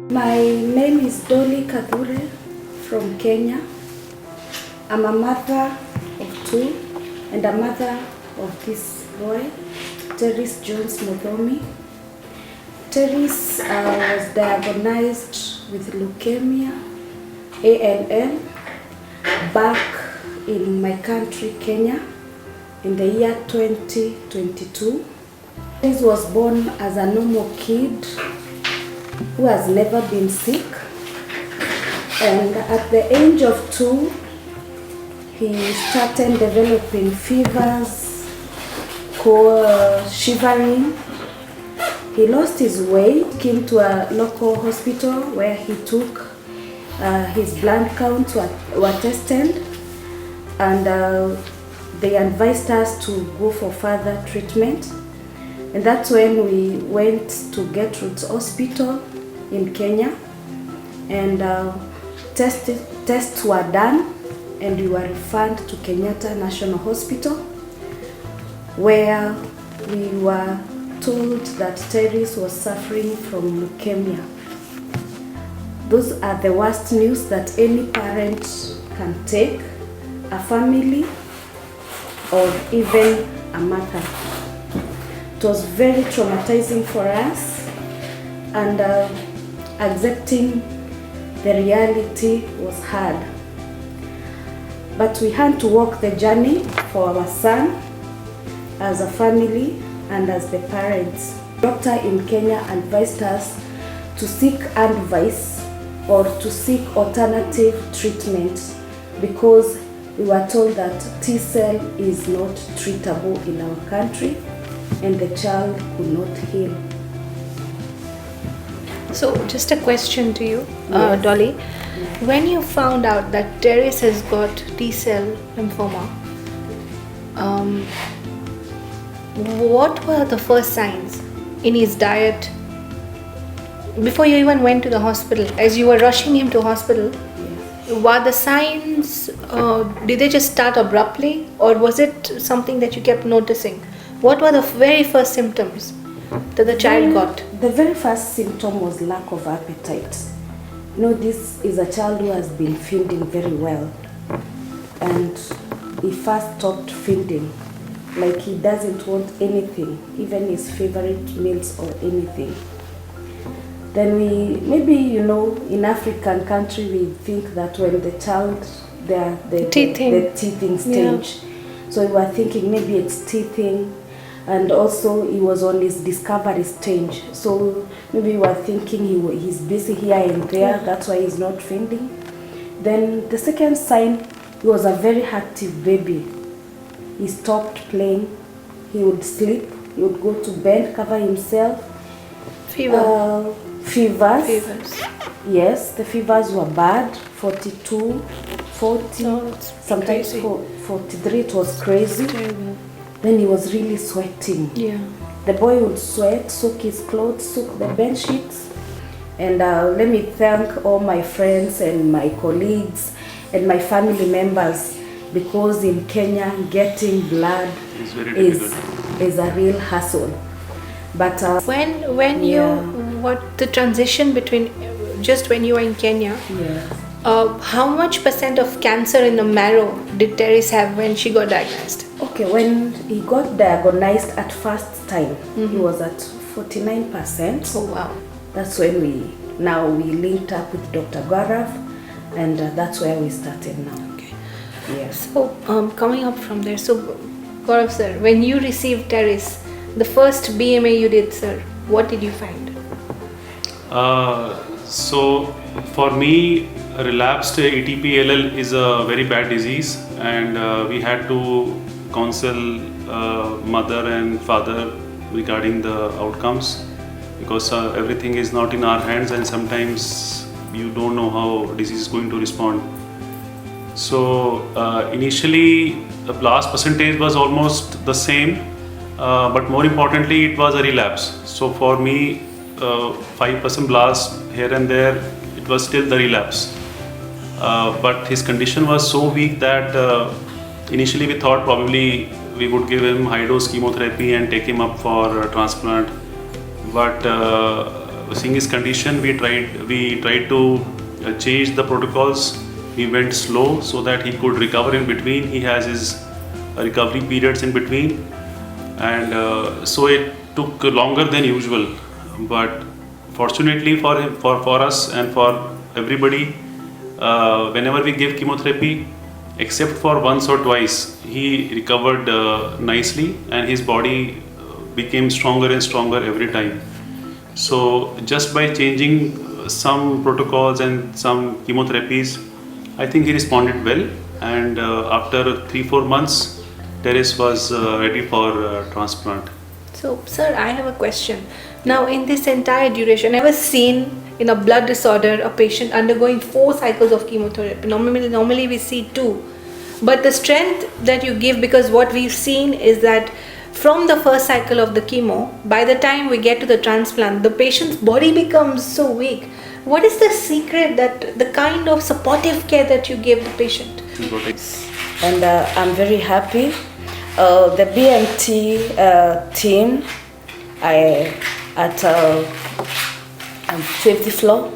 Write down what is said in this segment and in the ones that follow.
My name is Dolly Kagure from Kenya. I'm a mother of two and a mother of this boy, Terris Jones Muthomi. Terris was diagnosed with leukemia, ALL, back in my country, Kenya, in the year 2022. Terris was born as a normal kid who has never been sick, and at the age of 2 he started developing fevers, shivering. He lost his weight, came to a local hospital where he took his blood counts were tested, and they advised us to go for further treatment. And that's when we went to Gertrude's Hospital in Kenya, and tests were done, and we were referred to Kenyatta National Hospital, where we were told that Terris was suffering from leukemia. Those are the worst news that any parent can take, a family, or even a mother. It was very traumatizing for us, and accepting the reality was hard. But we had to walk the journey for our son as a family and as the parents. Doctor in Kenya advised us to seek advice or to seek alternative treatment because we were told that T-cell is not treatable in our country and the child could not heal. So just a question to you, Yes. Dolly. When you found out that Terris has got T-cell lymphoma, what were the first signs in his diet before you even went to the hospital? As you were rushing him to hospital, were the signs, did they just start abruptly, or was it something that you kept noticing? What were the very first symptoms that the child got? The very first symptom was lack of appetite. You know, this is a child who has been feeding very well, and he first stopped feeding. Like he doesn't want anything, even his favorite meals or anything. Then in African country we think that when the child, the teething stage. Yeah. So we were thinking maybe it's teething, and also he was on his discovery stage. So maybe we were thinking he's busy here and there, that's why he's not feeding. Then the second sign, he was a very active baby. He stopped playing, he would sleep, he would go to bed, cover himself. Fevers. Yes, the fevers were bad, 42, 40, sometimes 43, it was crazy. Then he was really sweating. Yeah. The boy would sweat, soak his clothes, soak the bed sheets. And let me thank all my friends and my colleagues and my family members, because in Kenya getting blood is a real hassle. But what the transition between just when you were in Kenya, how much % of cancer in the marrow did Terris have when she got diagnosed? Okay, when he got diagnosed at first time, he was at 49%. Oh wow! That's when we linked up with Dr. Gaurav, and that's where we started now. Okay. Yes. So coming up from there, so Gaurav sir, when you received Terris, the first BMA you did, sir, what did you find? So for me, relapsed ATP-ALL is a very bad disease, and we had to counsel mother and father regarding the outcomes, because everything is not in our hands, and sometimes you don't know how disease is going to respond. So initially the blast percentage was almost the same, but more importantly it was a relapse. So for me, 5% blast here and there, it was still the relapse. But his condition was so weak that initially we thought probably we would give him high dose chemotherapy and take him up for transplant. But seeing his condition, we tried to change the protocols. We went slow so that he could recover in between. He has his recovery periods in between, and so it took longer than usual. But fortunately for him, for us and for everybody, whenever we give chemotherapy, except for once or twice, he recovered nicely, and his body became stronger and stronger every time. So just by changing some protocols and some chemotherapies, I think he responded well, and after 3-4 months, Teres was ready for transplant. So, sir, I have a question. Now, in this entire duration, I've never seen in a blood disorder a patient undergoing 4 cycles of chemotherapy. Normally we see 2. But the strength that you give, because what we've seen is that from the first cycle of the chemo, by the time we get to the transplant, the patient's body becomes so weak. What is the secret, that the kind of supportive care that you give the patient? And I'm very happy. The BMT team at 50th floor,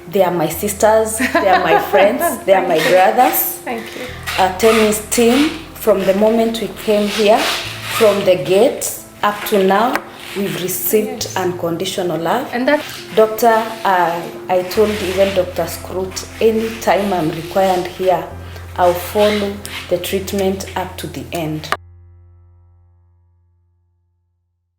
they are my sisters, they are my friends, they are my brothers. Thank you. Tennis team, from the moment we came here, from the gate up to now, we've received unconditional love. And that, Doctor, I told even Dr. Scrooge, anytime I'm required here, I'll follow the treatment up to the end.